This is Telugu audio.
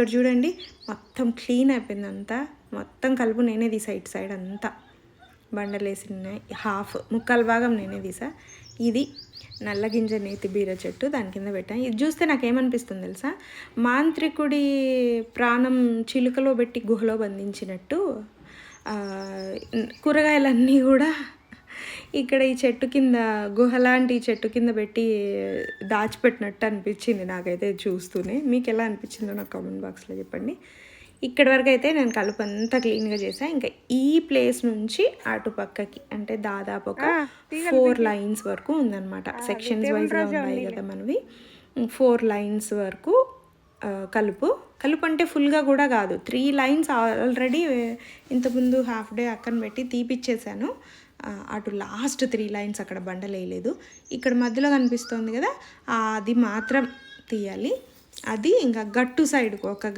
ఇక్కడ చూడండి మొత్తం క్లీన్ అయిపోయింది అంతా. మొత్తం కలుపు నేనే తీసా, ఇటు సైడ్ అంతా బండలు వేసినాయి. ముక్కాలు భాగం నేనే తీసా. ఇది నల్లగింజ నేతి బీర చెట్టు, దాని కింద పెట్టాను. ఇది చూస్తే నాకేమనిపిస్తుంది తెలుసా, మాంత్రికుడి ప్రాణం చిలుకలో పెట్టి గుహలో బంధించినట్టు కూరగాయలన్నీ కూడా ఇక్కడ ఈ చెట్టు కింద, గుహలాంటి చెట్టు కింద పెట్టి దాచిపెట్టినట్టు అనిపించింది నాకైతే చూస్తూనే. మీకు ఎలా అనిపించిందో నాకు కామెంట్ బాక్స్లో చెప్పండి. ఇక్కడి వరకు అయితే నేను కలుపు అంతా క్లీన్గా చేశాను. ఇంకా ఈ ప్లేస్ నుంచి అటు పక్కకి అంటే దాదాపు ఒక 4 లైన్స్ వరకు ఉందన్నమాట. సెక్షన్స్ వైజ్గా ఉన్నాయి కదా మనవి. 4 లైన్స్ వరకు కలుపు అంటే ఫుల్గా కూడా కాదు, 3 లైన్స్ ఆల్రెడీ ఇంతకుముందు హాఫ్ డే అక్కన పెట్టి తీపిచ్చేసాను. అటు లాస్ట్ 3 లైన్స్ అక్కడ బండలు వేయలేదు. ఇక్కడ మధ్యలో కనిపిస్తుంది కదా, అది మాత్రం తీయాలి. అది ఇంకా గట్టు సైడ్కు ఒక